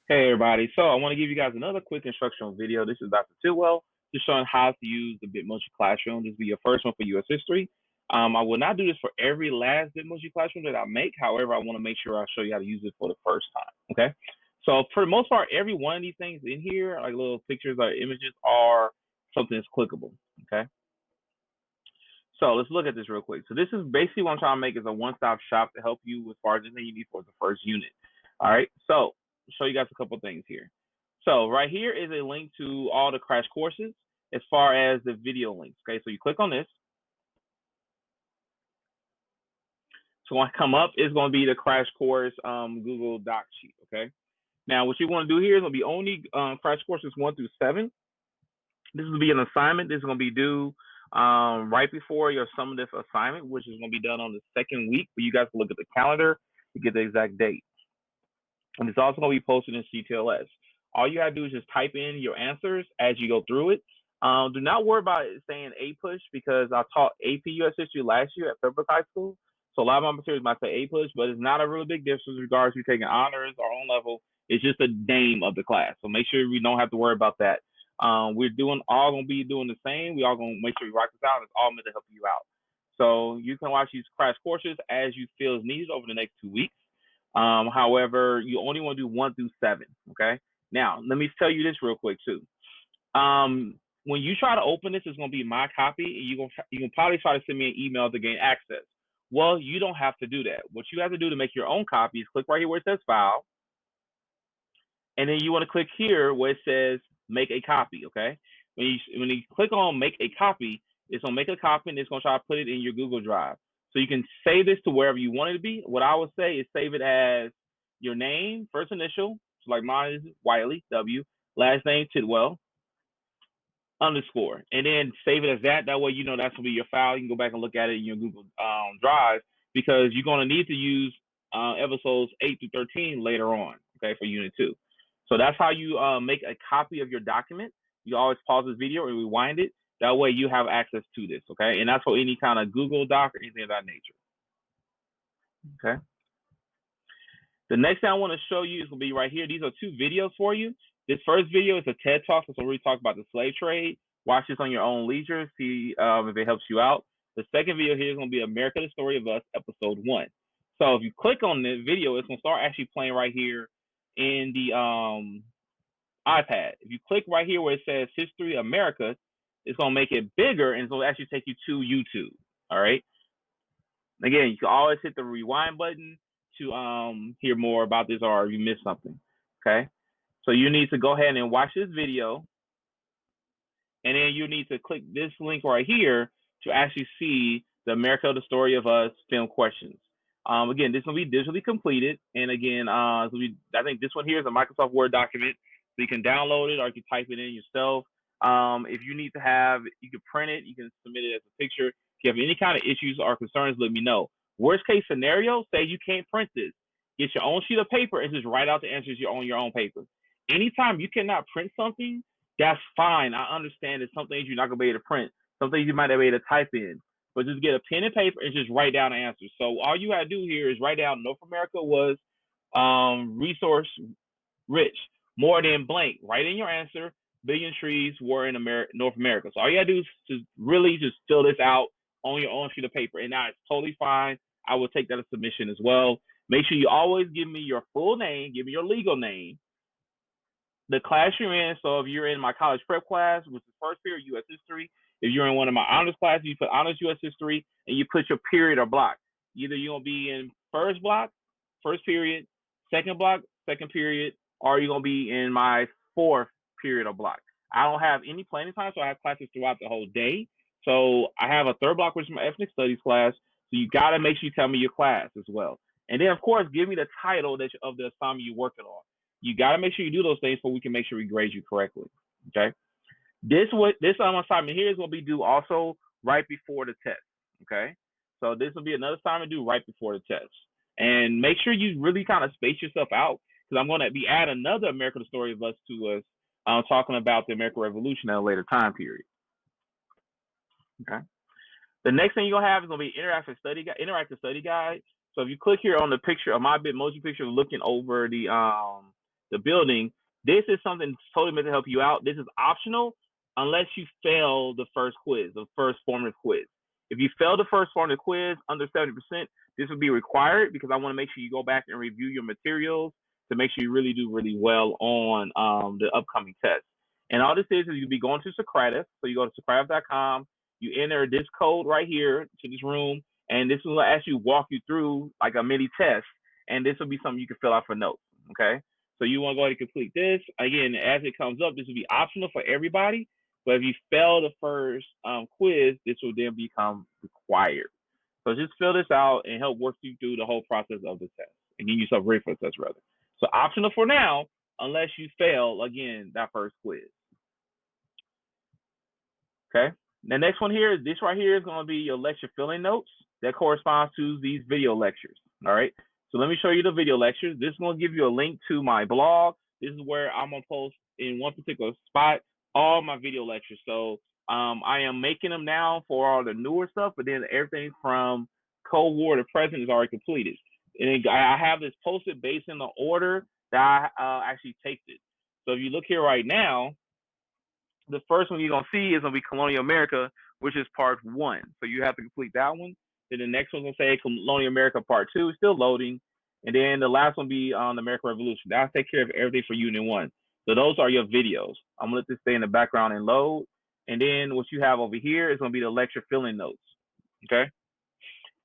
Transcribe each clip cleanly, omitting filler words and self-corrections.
Hey everybody, so I want to give you guys another quick instructional video. This is Dr. Tidwell, just showing how to use the Bitmoji Classroom. This will be your first one for US history. I will not do this for every last Bitmoji Classroom that I make. However, I want to make sure I show you how to use it for the first time, okay? So for the most part, every one of these things in here, like little pictures or images, are something that's clickable, okay? So let's look at this real quick. So this is basically what I'm trying to make is a one-stop shop to help you as far as anything you need for the first unit. All right, so I'll show you guys a couple things here. So right here is a link to all the crash courses as far as the video links. Okay, so you click on this. So when I come up, it's going to be the crash course Google Doc sheet. Okay, now what you want to do here is going to be only crash courses 1 through 7. This will be an assignment. This is going to be due right before your summative assignment, which is going to be done on the second week. But you guys can look at the calendar to get the exact date. And it's also going to be posted in CTLS. All you got to do is just type in your answers as you go through it. Do not worry about it saying A push because I taught AP US History last year at Pembroke High School. So a lot of my materials might say A push, but it's not a really big difference in regards to taking honors or on level. It's just the name of the class. So make sure we don't have to worry about that. We're all going to be doing the same. We all going to make sure we rock this out. It's all meant to help you out. So you can watch these crash courses as you feel is needed over the next 2 weeks. However, you only want to do 1 through 7. Okay. Now, let me tell you this real quick too. When you try to open this, it's going to be my copy, and you can probably try to send me an email to gain access. Well, you don't have to do that. What you have to do to make your own copy is click right here where it says File, and then you want to click here where it says Make a Copy. Okay. When you click on Make a Copy, it's going to make a copy, and it's going to try to put it in your Google Drive. So you can save this to wherever you want it to be. What I would say is save it as your name, first initial, so like mine is Wiley, W, last name Tidwell, underscore, and then save it as that. That way you know that's going to be your file. You can go back and look at it in your Google Drive because you're going to need to use episodes 8 through 13 later on, okay, for Unit 2. So that's how you make a copy of your document. You always pause this video and rewind it. That way you have access to this, okay? And that's for any kind of Google Doc or anything of that nature, okay? The next thing I want to show you is going to be right here. These are 2 videos for you. This first video is a TED Talk. So we talk about the slave trade. Watch this on your own leisure. See if it helps you out. The second video here is going to be America, the Story of Us, Episode 1. So if you click on this video, it's going to start actually playing right here in the iPad. If you click right here where it says History America, it's going to make it bigger, and it's going to actually take you to YouTube. All right. Again, you can always hit the rewind button to hear more about this or if you missed something. Okay. So you need to go ahead and watch this video, and then you need to click this link right here to actually see the America, the Story of Us film questions. Again, this will be digitally completed, and again, I think this one here is a Microsoft Word document, so you can download it or you can type it in yourself. If you need to you can print it, you can submit it as a picture. If you have any kind of issues or concerns, let me know. Worst case scenario, say you can't print this, get your own sheet of paper and just write out the answers on your own paper. Anytime you cannot print something, that's fine. I understand that some things you're not gonna be able to print, some things you might not be able to type in, but just get a pen and paper and just write down the answers. So all you gotta do here is write down North America was resource rich, more than blank. Write in your answer. Billion trees were in North America. So all you gotta do is just really just fill this out on your own sheet of paper, and now it's totally fine. I will take that as submission as well. Make sure you always give me your full name, give me your legal name, the class you're in. So if you're in my college prep class, which is first period US history, if you're in one of my honors classes, you put honors US history and you put your period or block. Either you're gonna be in first block, first period, second block, second period, or you're gonna be in my 4th period or block. I don't have any planning time, so I have classes throughout the whole day. So I have a 3rd block, which is my ethnic studies class. So you gotta make sure you tell me your class as well. And then of course, give me the title of the assignment you're working on. You got to make sure you do those things so we can make sure we grade you correctly. Okay. This assignment here is going to be due also right before the test. Okay. So this will be another assignment due right before the test. And make sure you really kind of space yourself out because I'm going to be adding another America, the Story of Us to us, talking about the American Revolution at a later time period. Okay. The next thing you're going to have is going to be interactive study guide. So if you click here on the picture of my Bitmoji picture looking over the the building. This is something totally meant to help you out. This is optional unless you fail the first quiz, the first formative quiz. If you fail the first formative quiz under 70%, this would be required because I want to make sure you go back and review your materials to make sure you really do really well on the upcoming test. And all this is you'll be going to Socrates. So you go to Socrates.com, you enter this code right here to this room, and this will actually walk you through like a mini test. And this will be something you can fill out for notes. Okay. So you want to go ahead and complete this. Again, as it comes up, this will be optional for everybody. But if you fail the first quiz, this will then become required. So just fill this out and help work you through the whole process of the test and get yourself ready for the test, rather. So optional for now, unless you fail, again, that first quiz. Okay. The next one here, this right here is going to be your lecture filling notes that corresponds to these video lectures. All right. So let me show you the video lectures. This is going to give you a link to my blog. This is where I'm going to post in one particular spot all my video lectures. So I am making them now for all the newer stuff, but then everything from Cold War to present is already completed. And I have this posted based in the order that I actually taped it. So if you look here right now, the first one you're going to see is going to be Colonial America, which is part 1. So you have to complete that one. Then the next one's going to say Colonial America part 2, still loading. And then the last one will be on the American Revolution. That'll take care of everything for Unit 1. So those are your videos. I'm going to let this stay in the background and load. And then what you have over here is going to be the lecture filling notes. Okay.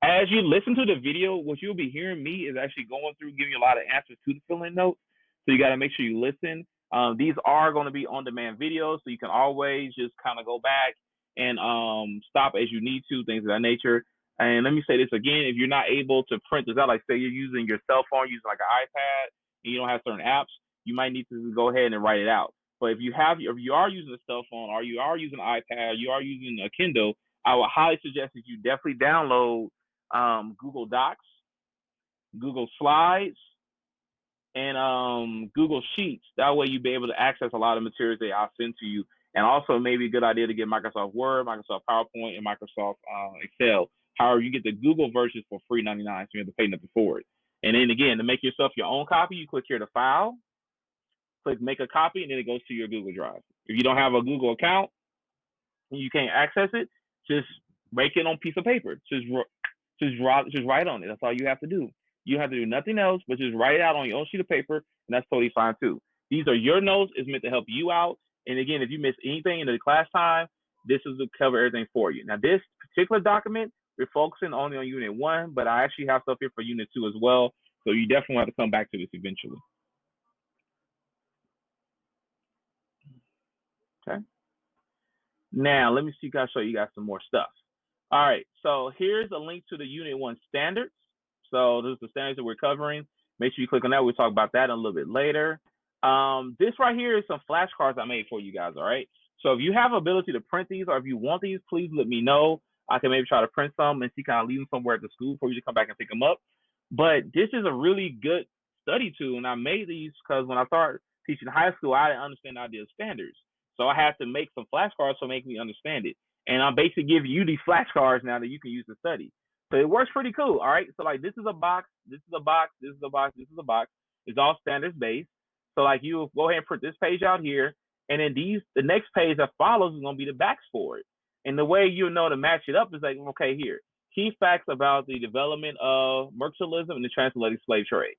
As you listen to the video, what you'll be hearing me is actually going through, giving you a lot of answers to the filling notes. So you got to make sure you listen. These are going to be on-demand videos, so you can always just kind of go back and stop as you need to, things of that nature. And let me say this again: if you're not able to print this out, like say you're using your cell phone, using like an iPad, and you don't have certain apps, you might need to go ahead and write it out. But if you are using a cell phone, or you are using an iPad, you are using a Kindle, I would highly suggest that you definitely download Google Docs, Google Slides, and Google Sheets. That way you'll be able to access a lot of materials that I'll send to you. And also maybe a good idea to get Microsoft Word, Microsoft PowerPoint, and Microsoft Excel. However, you get the Google versions for free 99, so you have to pay nothing for it. And then again, to make yourself your own copy, you click here to File, click Make a Copy, and then it goes to your Google Drive. If you don't have a Google account and you can't access it, just make it on a piece of paper. Just write on it. That's all you have to do. You have to do nothing else but just write it out on your own sheet of paper, and that's totally fine too. These are your notes. It's meant to help you out. And again, if you miss anything in the class time, this is to cover everything for you. Now, this particular document, we're focusing only on Unit 1, but I actually have stuff here for Unit 2 as well. So you definitely have to come back to this eventually. Okay. Now, let me see if I can show you guys some more stuff. All right. So here's a link to the Unit 1 standards. So those are the standards that we're covering. Make sure you click on that. We'll talk about that a little bit later. This right here is some flashcards I made for you guys. All right. So if you have ability to print these, or if you want these, please let me know. I can maybe try to print some and see, kind of leave them somewhere at the school for you to come back and pick them up. But this is a really good study tool, and I made these because when I started teaching high school, I didn't understand the idea of standards. So I had to make some flashcards to make me understand it. And I'm basically giving you these flashcards now that you can use to study. So it works pretty cool. All right. So like this is a box, this is a box, this is a box, this is a box. It's all standards based. So like you go ahead and print this page out here, and then the next page that follows is gonna be the backs for it. And the way you know to match it up is like, okay, here, key facts about the development of mercantilism and the transatlantic slave trade.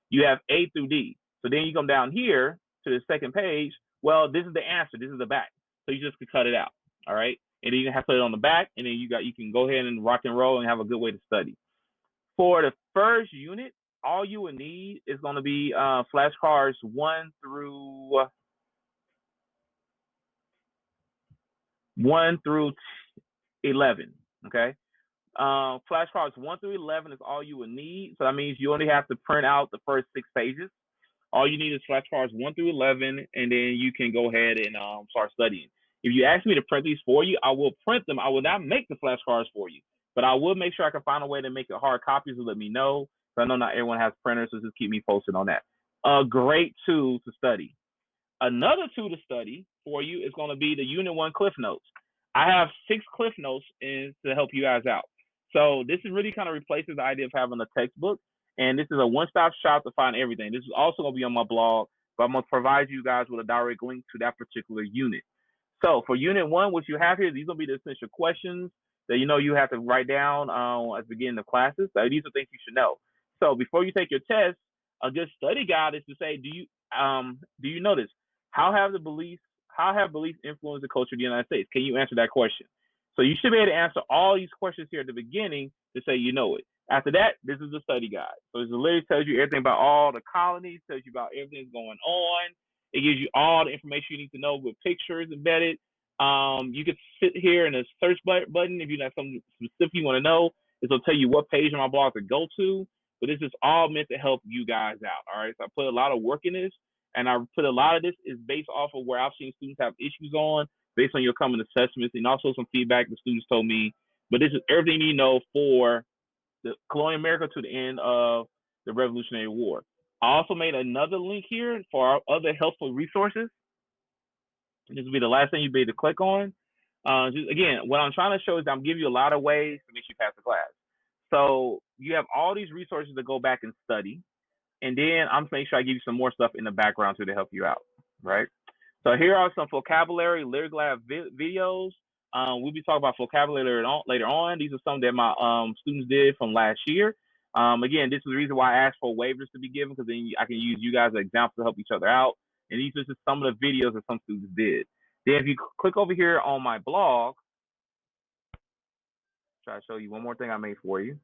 You have A through D. So then you come down here to the second page. Well, this is the answer. This is the back. So you just can cut it out. All right. And then you have to put it on the back, and then you can go ahead and rock and roll and have a good way to study. For the first unit, all you would need is going to be flashcards 1 through 11. Okay. Flashcards 1 through 11 is all you would need. So that means you only have to print out the first 6 pages. All you need is flashcards 1 through 11, and then you can go ahead and start studying. If you ask me to print these for you, I will print them. I will not make the flashcards for you, but I will make sure I can find a way to make it hard copies and let me know. So I know not everyone has printers, so just keep me posted on that. A great tool to study. Another tool to study for you is going to be the Unit 1 Cliff Notes. I have 6 Cliff Notes to help you guys out. So this is really kind of replaces the idea of having a textbook. And this is a one-stop shop to find everything. This is also going to be on my blog. but I'm going to provide you guys with a direct link to that particular unit. So for unit 1, what you have here, these will be the essential questions that you have to write down at the beginning of classes. So these are things you should know. So before you take your test, a good study guide is to say, do you notice how have beliefs influenced the culture of the United States? Can you answer that question? So you should be able to answer all these questions here at the beginning to say you know it. After that, this is the study guide. So it literally tells you everything about all the colonies, tells you about everything that's going on. It gives you all the information you need to know with pictures embedded. You can sit here in a search button if you have something specific you want to know. This will tell you what page on my blog to go to. But this is all meant to help you guys out. All right. So I put a lot of work in this, and I put a lot of this is based off of where I've seen students have issues on, based on your common assessments, and also some feedback the students told me. But this is everything you know for the colonial America to the end of the Revolutionary War. I also made another link here for our other helpful resources. This will be the last thing you'll be able to click on. Again, what I'm trying to show is I'm giving you a lot of ways to make sure you pass the class. So you have all these resources to go back and study. And then I'm making sure I give you some more stuff in the background too to help you out, right? So here are some vocabulary lyric lab videos. We'll be talking about vocabulary later on. These are some that my students did from last year. Again, this is the reason why I asked for waivers to be given, because then I can use you guys as examples to help each other out. And these are just some of the videos that some students did. Then if you click over here on my blog, try to show you one more thing I made for you.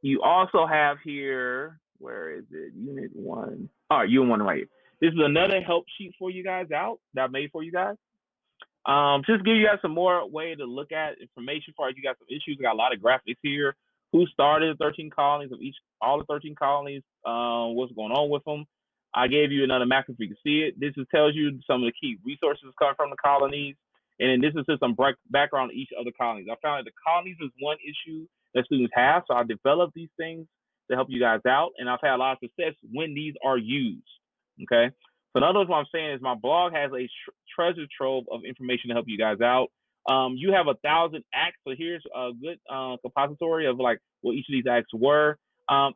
You also have here, where is it? Unit 1. All right, Unit 1 right here. This is another help sheet for you guys out that I made for you guys. Just give you guys some more way to look at information for you got some issues. I got a lot of graphics here. Who started the 13 colonies of all the 13 colonies, what's going on with them. I gave you another map if you can see it. This tells you some of the key resources coming from the colonies. And then this is just some background on each of the colonies. I found that the colonies is one issue that students have. So I developed these things to help you guys out. And I've had a lot of success when these are used. Okay. So in other words, what I'm saying is my blog has a treasure trove of information to help you guys out. You have 1,000 acts, so here's a good compository of like what each of these acts were.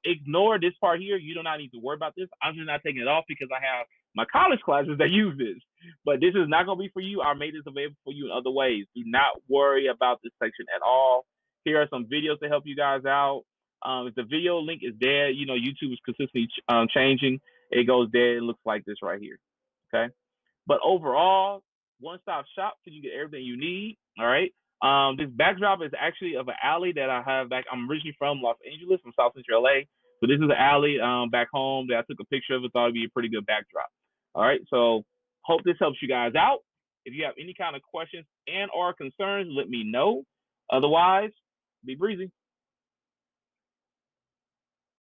Ignore this part here. You do not need to worry about this. I'm just not taking it off because I have my college classes that use this. But this is not going to be for you. I made this available for you in other ways. Do not worry about this section at all. Here are some videos to help you guys out. If the video link is dead, YouTube is consistently changing. It goes dead. It looks like this right here. Okay. But overall, one-stop shop so you get everything you need. All right. This backdrop is actually of an alley that I have back. I'm originally from Los Angeles, from South Central LA. So this is an alley back home that I took a picture of. I thought it'd be a pretty good backdrop. All right. So hope this helps you guys out. If you have any kind of questions and or concerns, let me know. Otherwise, be breezy.